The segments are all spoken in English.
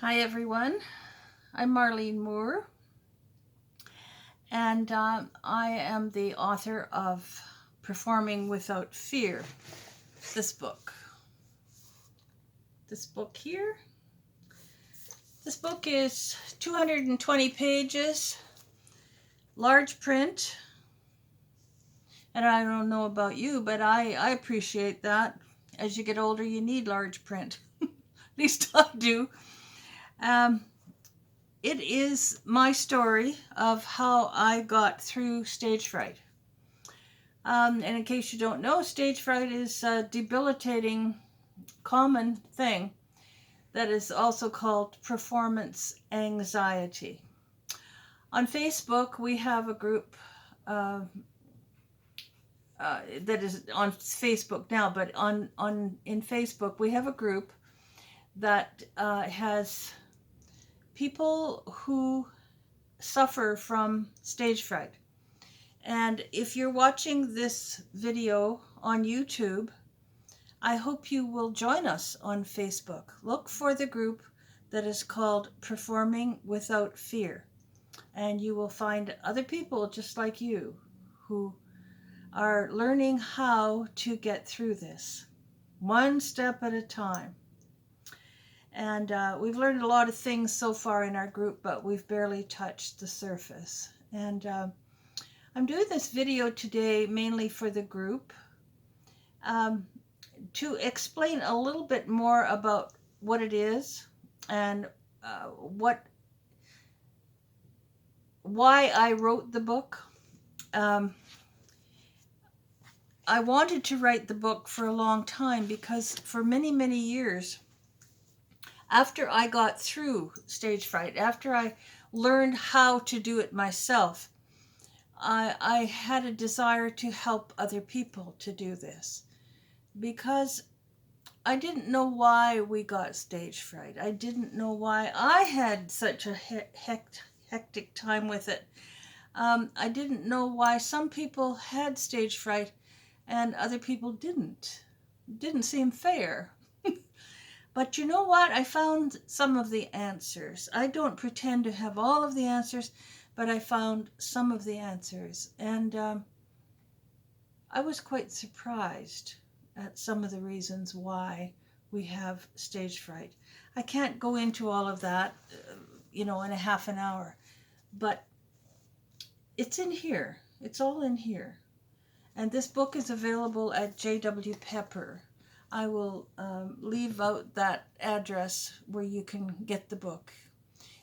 Hi everyone, I'm Marlene Moore, and I am the author of Performing Without Fear, this book. This book here. This book is 220 pages, large print, and I don't know about you, but I appreciate that. As you get older, you need large print. At least I do. Um, It is my story of how I got through stage fright. And in case you don't know, stage fright is a debilitating, common thing that is also called performance anxiety. On Facebook, we have a group uh, that is on Facebook now, but in Facebook, we have a group that has people who suffer from stage fright. And if you're watching this video on YouTube, I hope you will join us on Facebook. Look for the group that is called Performing Without Fear. And you will find other people just like you who are learning how to get through this, one step at a time. And we've learned a lot of things so far in our group, but we've barely touched the surface. And I'm doing this video today mainly for the group um, to explain a little bit more about what it is and why I wrote the book. I wanted to write the book for a long time because for many, many years, after I got through stage fright, after I learned how to do it myself, I had a desire to help other people to do this because I didn't know why we got stage fright. I didn't know why I had such a hectic time with it. I didn't know why some people had stage fright and other people didn't. It didn't seem fair. But you know what? I found some of the answers. I don't pretend to have all of the answers, but I found some of the answers. And I was quite surprised at some of the reasons why we have stage fright. I can't go into all of that, in a half an hour, but it's in here. It's all in here. And this book is available at J.W. Pepper. I will leave out that address where you can get the book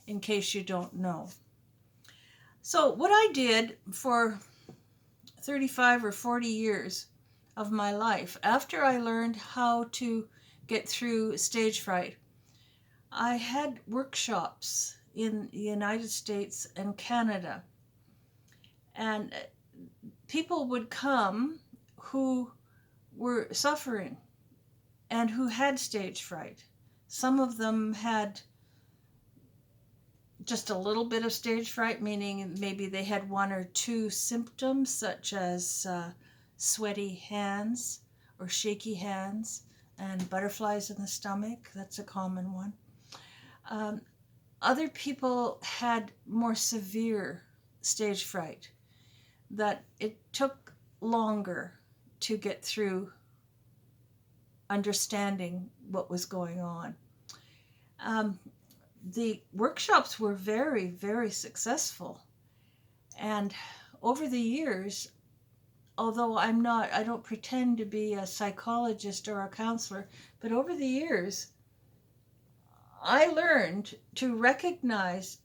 in case you don't know. So what I did for 35 or 40 years of my life, after I learned how to get through stage fright, I had workshops in the United States and Canada. And people would come who were suffering and who had stage fright. Some of them had just a little bit of stage fright, meaning maybe they had one or two symptoms, such as sweaty hands or shaky hands and butterflies in the stomach. That's a common one. Other people had more severe stage fright, that it took longer to get through understanding what was going on. The workshops were very, very successful. And over the years, although I don't pretend to be a psychologist or a counselor, but over the years, I learned to recognize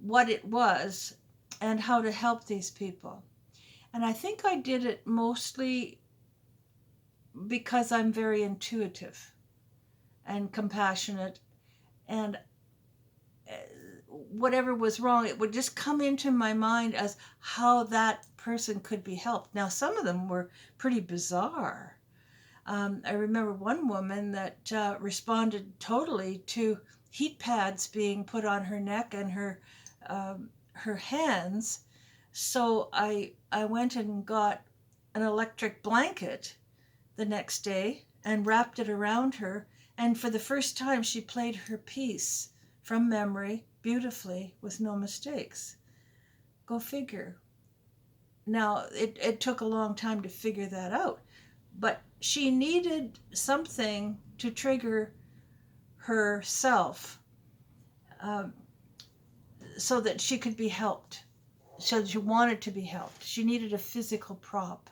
what it was and how to help these people. And I think I did it mostly because I'm very intuitive and compassionate, and whatever was wrong, it would just come into my mind as how that person could be helped. Now, some of them were pretty bizarre. I remember one woman that responded totally to heat pads being put on her neck and her hands. So I went and got an electric blanket the next day and wrapped it around her. And for the first time, she played her piece from memory beautifully with no mistakes. Go figure. Now, it took a long time to figure that out, but she needed something to trigger herself, um, so that she could be helped. So she wanted to be helped. She needed a physical prop.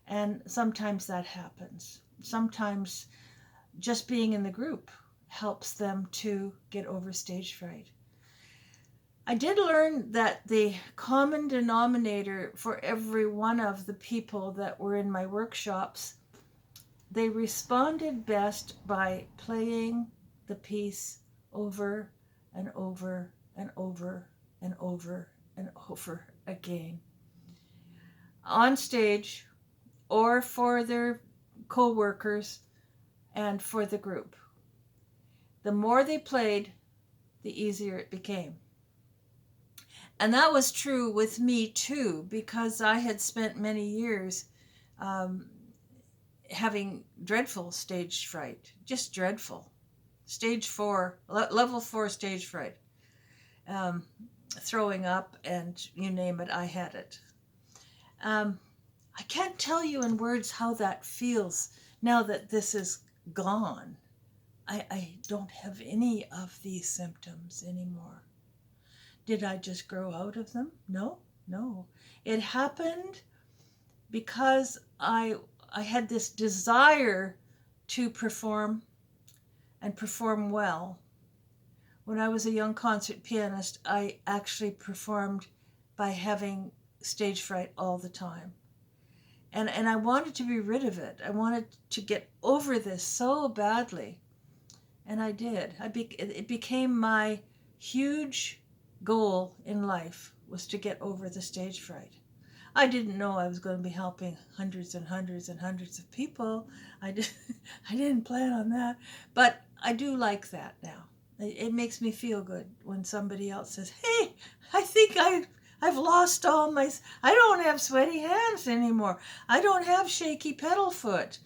And sometimes that happens. Sometimes just being in the group helps them to get over stage fright. I did learn that the common denominator for every one of the people that were in my workshops, they responded best by playing the piece over and over and over and over and over again. On stage or for their co-workers and for the group. The more they played, the easier it became. And that was true with me too, because I had spent many years um, having dreadful stage fright, just dreadful. Stage 4, level 4 stage fright. Um, Throwing up, and you name it, I had it. I can't tell you in words how that feels now that this is gone. I don't have any of these symptoms anymore. Did I just grow out of them? No, no. It happened because I had this desire to perform and perform well. When I was a young concert pianist, I actually performed by having stage fright all the time. And I wanted to be rid of it. I wanted to get over this so badly. And I did. It became my huge goal in life, was to get over the stage fright. I didn't know I was going to be helping hundreds and hundreds and hundreds of people. I didn't plan on that. But I do like that now. It makes me feel good when somebody else says, hey, I think I've lost all my... I don't have sweaty hands anymore. I don't have shaky pedal foot.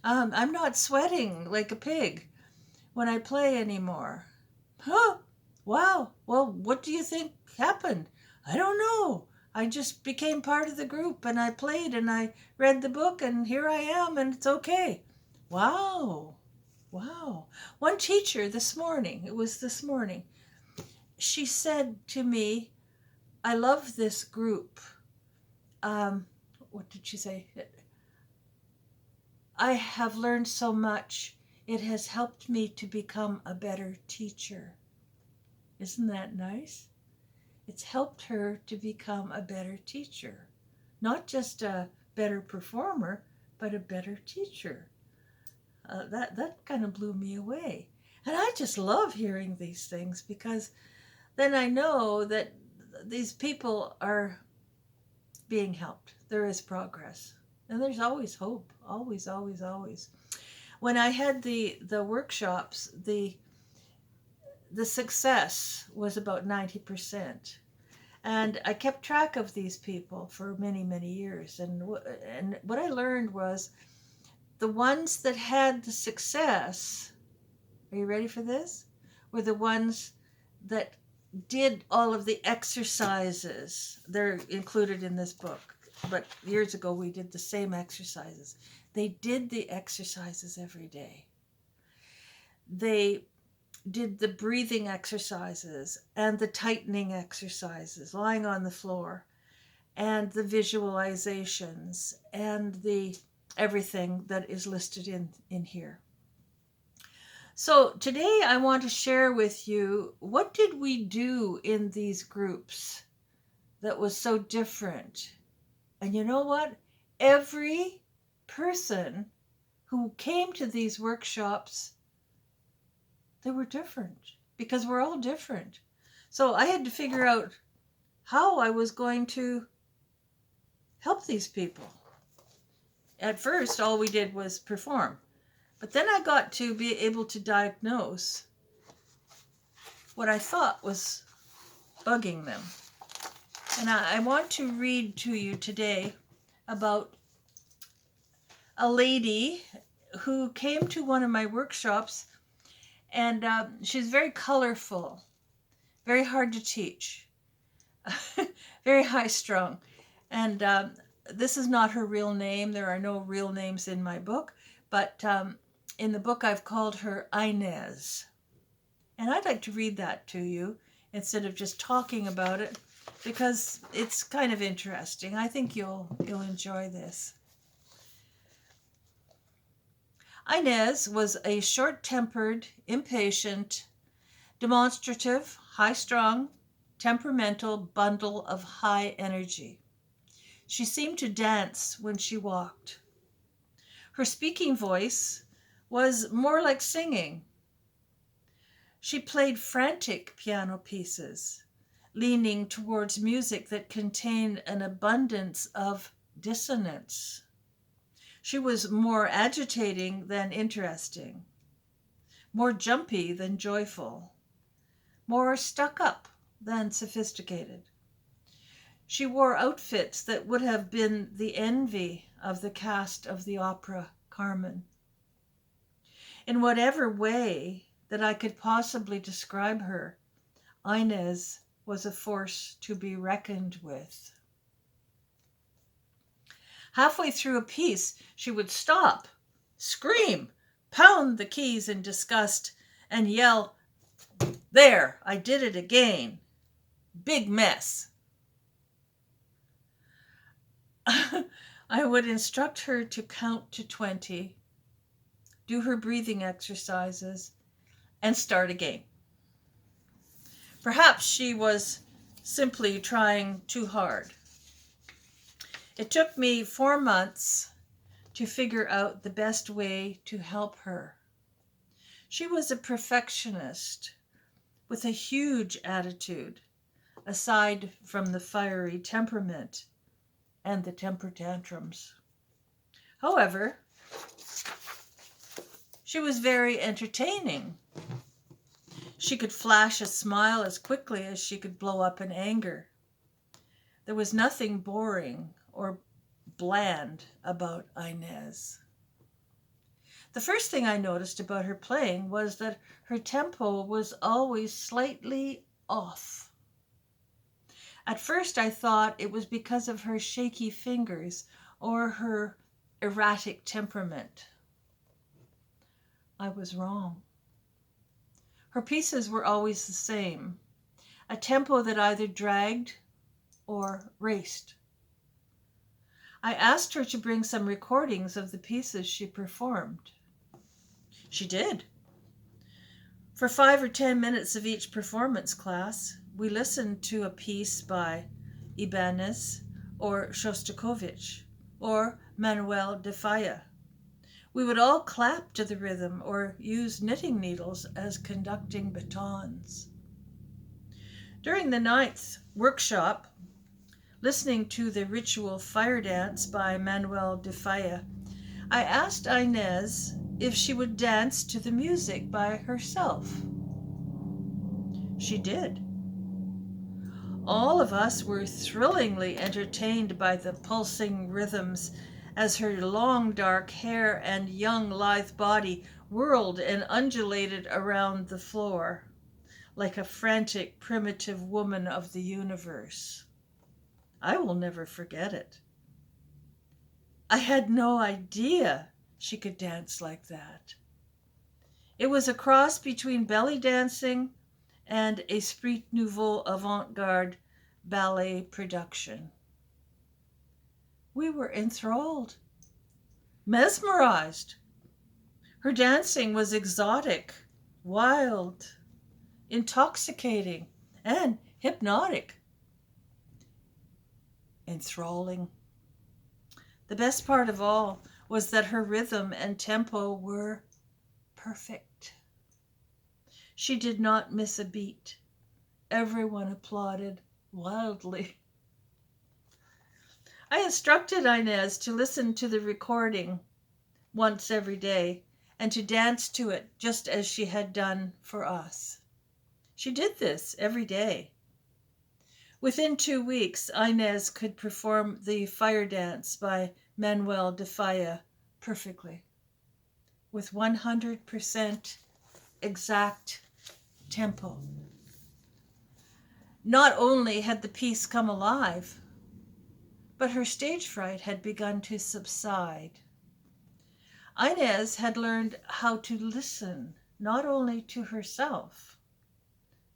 I'm not sweating like a pig when I play anymore. Huh? Wow. Well, what do you think happened? I don't know. I just became part of the group, and I played, and I read the book, and here I am, and it's okay. Wow. Wow. One teacher this morning, she said to me, I love this group. What did she say? I have learned so much. It has helped me to become a better teacher. Isn't that nice? It's helped her to become a better teacher. Not just a better performer, but a better teacher. That kind of blew me away. And I just love hearing these things, because then I know that these people are being helped. There is progress. And there's always hope. Always, always, always. When I had the workshops, the success was about 90%. And I kept track of these people for many, many years. And what I learned was the ones that had the success, are you ready for this? Were the ones that did all of the exercises. They're included in this book. But years ago, we did the same exercises. They did the exercises every day. They did the breathing exercises and the tightening exercises, lying on the floor, and the visualizations, and the everything that is listed in here. So today I want to share with you, what did we do in these groups that was so different? And you know what? Every person who came to these workshops, they were different, because we're all different. So I had to figure out how I was going to help these people. At first, all we did was perform. But then I got to be able to diagnose what I thought was bugging them. And I want to read to you today about a lady who came to one of my workshops, And she's very colorful, very hard to teach, very high strung. And this is not her real name. There are no real names in my book, but in the book I've called her Inez. And I'd like to read that to you instead of just talking about it because it's kind of interesting. I think you'll enjoy this. Inez was a short-tempered, impatient, demonstrative, high-strung, temperamental bundle of high energy. She seemed to dance when she walked. Her speaking voice was more like singing. She played frantic piano pieces, leaning towards music that contained an abundance of dissonance. She was more agitating than interesting, more jumpy than joyful, more stuck up than sophisticated. She wore outfits that would have been the envy of the cast of the opera Carmen. In whatever way that I could possibly describe her, Inez was a force to be reckoned with. Halfway through a piece, she would stop, scream, pound the keys in disgust, and yell, "There, I did it again. Big mess." I would instruct her to count to 20, do her breathing exercises, and start again. Perhaps she was simply trying too hard. It took me 4 months to figure out the best way to help her. She was a perfectionist with a huge attitude, aside from the fiery temperament and the temper tantrums. However, she was very entertaining. She could flash a smile as quickly as she could blow up in anger. There was nothing boring or bland about Inez. The first thing I noticed about her playing was that her tempo was always slightly off. At first I thought it was because of her shaky fingers or her erratic temperament. I was wrong. Her pieces were always the same, a tempo that either dragged or raced. I asked her to bring some recordings of the pieces she performed. She did. For 5 or 10 minutes of each performance class, we listened to a piece by Ibanez or Shostakovich or Manuel de Falla. We would all clap to the rhythm or use knitting needles as conducting batons. During the 9th workshop, listening to the ritual fire dance by Manuel de Falla, I asked Inez if she would dance to the music by herself. She did. All of us were thrillingly entertained by the pulsing rhythms as her long dark hair and young lithe body whirled and undulated around the floor like a frantic primitive woman of the universe. I will never forget it. I had no idea she could dance like that. It was a cross between belly dancing and Esprit Nouveau avant-garde ballet production. We were enthralled, mesmerized. Her dancing was exotic, wild, intoxicating, and hypnotic. Enthralling. The best part of all was that her rhythm and tempo were perfect. She did not miss a beat. Everyone applauded wildly. I instructed Inez to listen to the recording once every day and to dance to it just as she had done for us. She did this every day. Within 2 weeks, Inez could perform the fire dance by Manuel de Falla perfectly, with 100% exact tempo. Not only had the piece come alive, but her stage fright had begun to subside. Inez had learned how to listen not only to herself,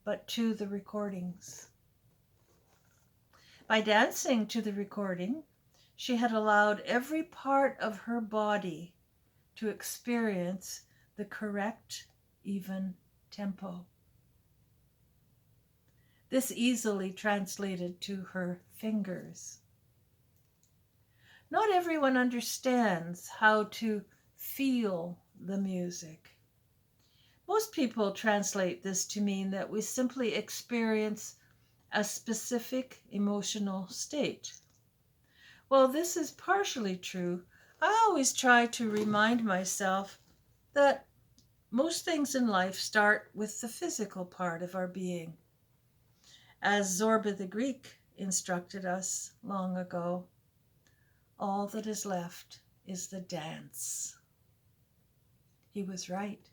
but to the recordings. By dancing to the recording, she had allowed every part of her body to experience the correct, even tempo. This easily translated to her fingers. Not everyone understands how to feel the music. Most people translate this to mean that we simply experience a specific emotional state. While this is partially true, I always try to remind myself that most things in life start with the physical part of our being. As Zorba the Greek instructed us long ago, all that is left is the dance. He was right.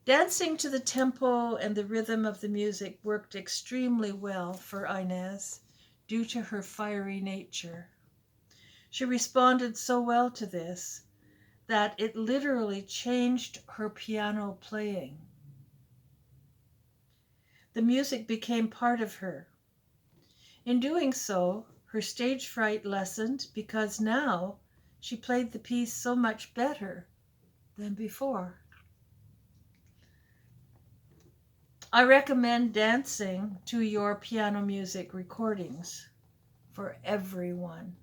Dancing to the tempo and the rhythm of the music worked extremely well for Inez due to her fiery nature. She responded so well to this that it literally changed her piano playing. The music became part of her. In doing so, her stage fright lessened because now she played the piece so much better than before. I recommend dancing to your piano music recordings for everyone.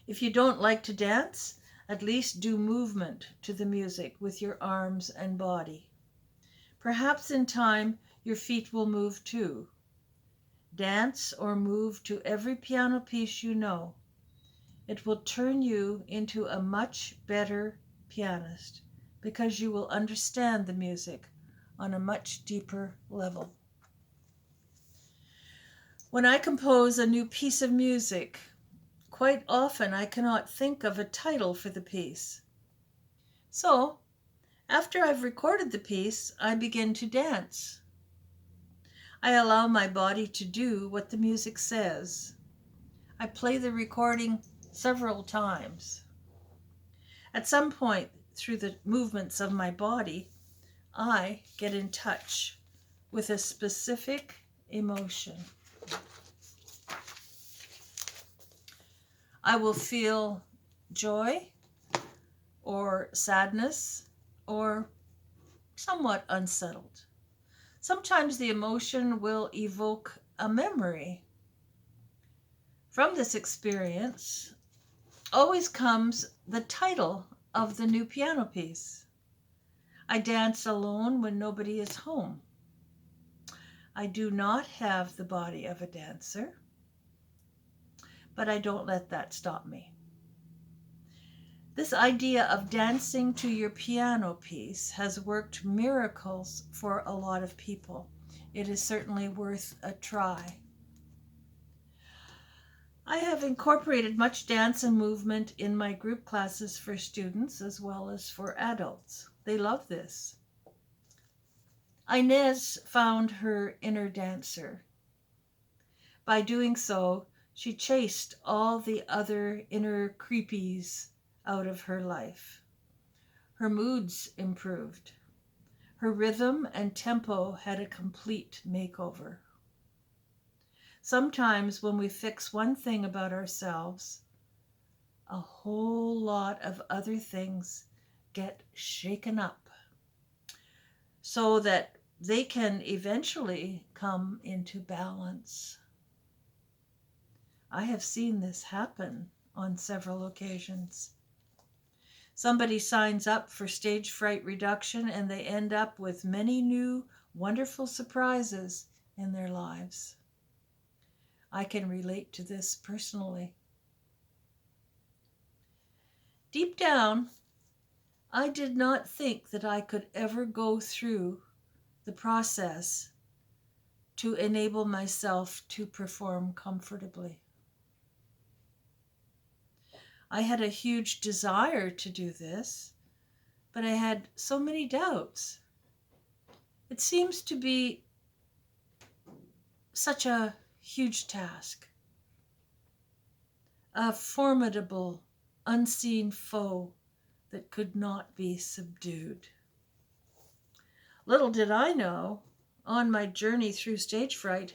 If you don't like to dance, at least do movement to the music with your arms and body. Perhaps in time your feet will move too. Dance or move to every piano piece you know. It will turn you into a much better pianist because you will understand the music on a much deeper level. When I compose a new piece of music, quite often I cannot think of a title for the piece. So, after I've recorded the piece, I begin to dance. I allow my body to do what the music says. I play the recording several times. At some point through the movements of my body, I get in touch with a specific emotion. I will feel joy or sadness or somewhat unsettled. Sometimes the emotion will evoke a memory. From this experience always comes the title of the new piano piece. I dance alone when nobody is home. I do not have the body of a dancer, but I don't let that stop me. This idea of dancing to your piano piece has worked miracles for a lot of people. It is certainly worth a try. I have incorporated much dance and movement in my group classes for students as well as for adults. They love this. Inez found her inner dancer. By doing so, she chased all the other inner creepies out of her life. Her moods improved. Her rhythm and tempo had a complete makeover. Sometimes when we fix one thing about ourselves, a whole lot of other things get shaken up so that they can eventually come into balance. I have seen this happen on several occasions. Somebody signs up for stage fright reduction and they end up with many new wonderful surprises in their lives. I can relate to this personally. Deep down, I did not think that I could ever go through the process to enable myself to perform comfortably. I had a huge desire to do this, but I had so many doubts. It seems to be such a huge task, a formidable, unseen foe that could not be subdued. Little did I know, on my journey through stage fright,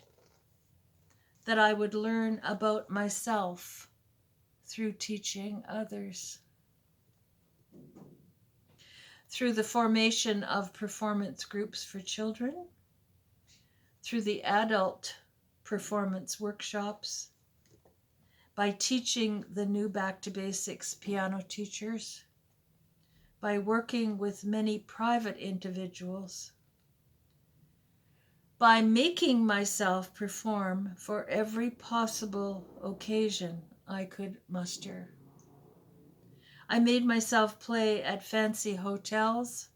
that I would learn about myself through teaching others. Through the formation of performance groups for children, through the adult performance workshops, by teaching the new Back to Basics piano teachers, by working with many private individuals, by making myself perform for every possible occasion I could muster. I made myself play at fancy hotels,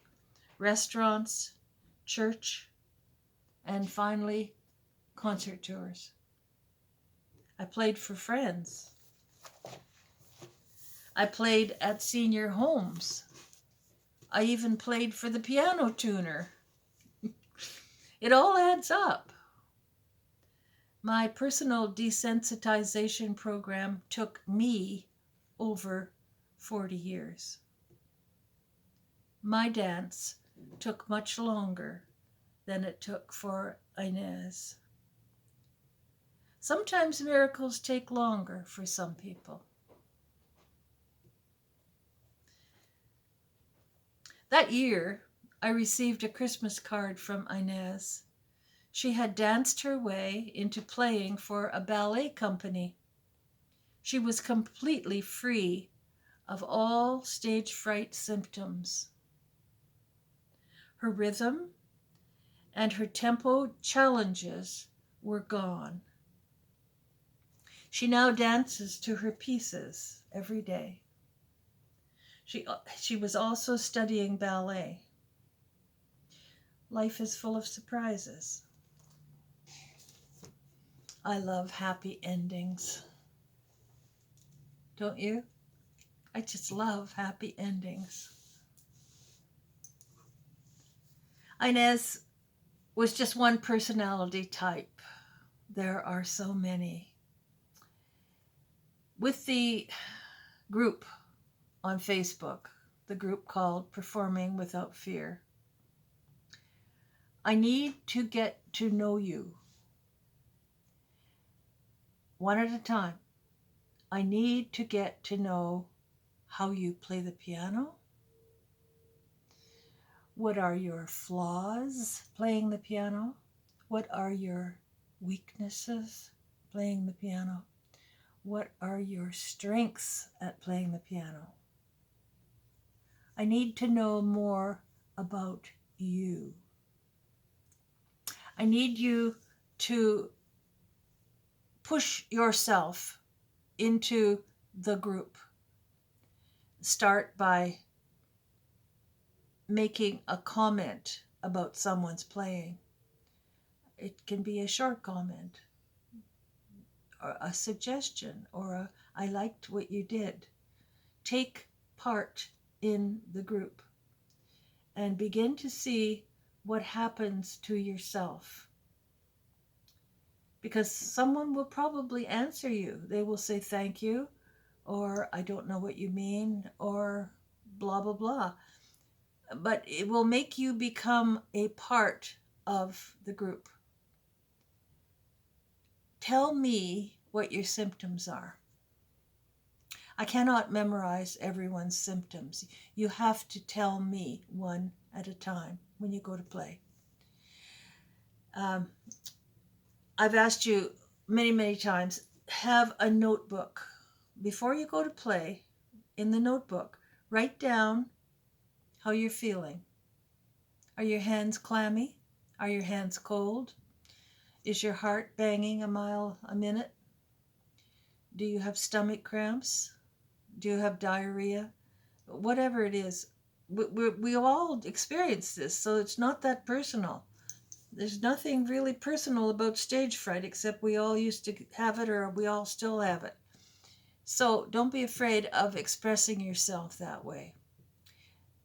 restaurants, church, and finally, concert tours. I played for friends. I played at senior homes. I even played for the piano tuner. It all adds up. My personal desensitization program took me over 40 years. My dance took much longer than it took for Inez. Sometimes miracles take longer for some people. That year, I received a Christmas card from Inez. She had danced her way into playing for a ballet company. She was completely free of all stage fright symptoms. Her rhythm and her tempo challenges were gone. She now dances to her pieces every day. She was also studying ballet. Life is full of surprises. I love happy endings. Don't you? I just love happy endings. Inez was just one personality type. There are so many. With the group on Facebook, the group called Performing Without Fear, I need to get to know you one at a time. I need to get to know how you play the piano. What are your flaws playing the piano? What are your weaknesses playing the piano? What are your strengths at playing the piano? I need to know more about you. I need you to push yourself into the group. Start by making a comment about someone's playing. It can be a short comment, or a suggestion, or I liked what you did. Take part in the group and begin to see what happens to yourself. Because someone will probably answer you. They will say thank you, or I don't know what you mean, or blah, blah, blah. But it will make you become a part of the group. Tell me what your symptoms are. I cannot memorize everyone's symptoms. You have to tell me one at a time when you go to play. I've asked you many, many times, have a notebook. Before you go to play, in the notebook, write down how you're feeling. Are your hands clammy? Are your hands cold? Is your heart banging a mile a minute? Do you have stomach cramps? Do you have diarrhea? Whatever it is, we all experience this, so it's not that personal. There's nothing really personal about stage fright except we all used to have it, or we all still have it. So don't be afraid of expressing yourself that way.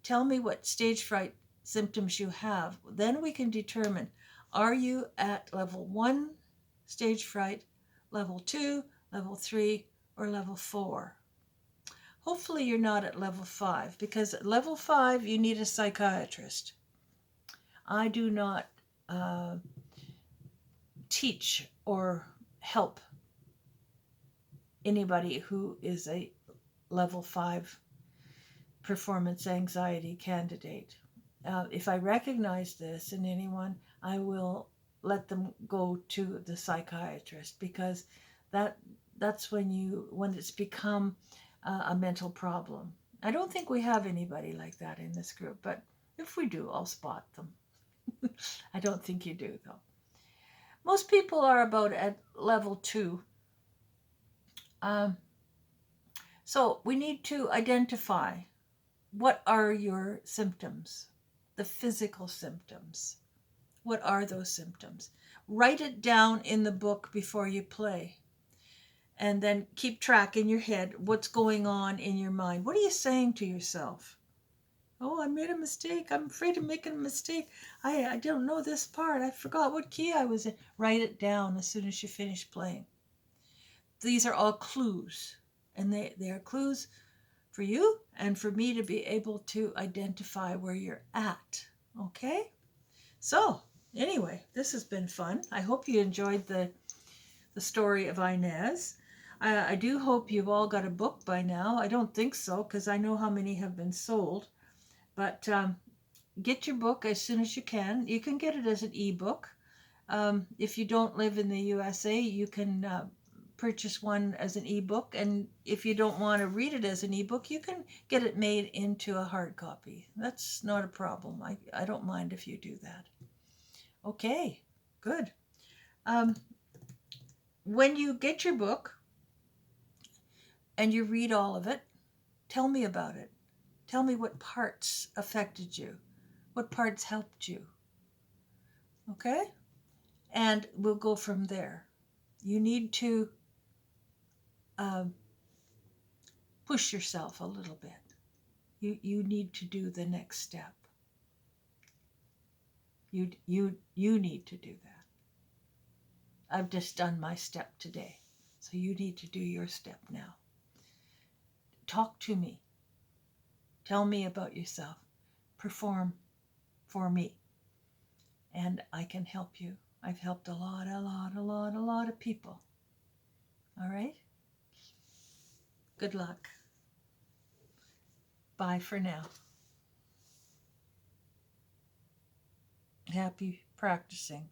Tell me what stage fright symptoms you have. Then we can determine, are you at level 1 stage fright, level 2, level 3, or level 4? Hopefully you're not at level 5, because at level 5 you need a psychiatrist. I do not teach or help anybody who is a level 5 performance anxiety candidate. If I recognize this in anyone, I will let them go to the psychiatrist, because that's when it's become a mental problem. I don't think we have anybody like that in this group, but if we do, I'll spot them. I don't think you do, though. Most people are about at level 2. So we need to identify, what are your symptoms, the physical symptoms. What are those symptoms? Write it down in the book before you play. And then keep track in your head what's going on in your mind. What are you saying to yourself? Oh, I made a mistake. I'm afraid of making a mistake. I don't know this part. I forgot what key I was in. Write it down as soon as you finish playing. These are all clues. And they are clues for you and for me to be able to identify where you're at. Okay? So, anyway, this has been fun. I hope you enjoyed the story of Inez. I do hope you've all got a book by now. I don't think so, because I know how many have been sold. But get your book as soon as you can. You can get it as an ebook. If you don't live in the USA, you can purchase one as an ebook. And if you don't want to read it as an ebook, you can get it made into a hard copy. That's not a problem. I don't mind if you do that. Okay, good. When you get your book and you read all of it, tell me about it. Tell me what parts affected you, what parts helped you. Okay? And we'll go from there. You need to push yourself a little bit. You need to do the next step. You need to do that. I've just done my step today. So you need to do your step now. Talk to me. Tell me about yourself. Perform for me. And I can help you. I've helped a lot of people. All right? Good luck. Bye for now. Happy practicing.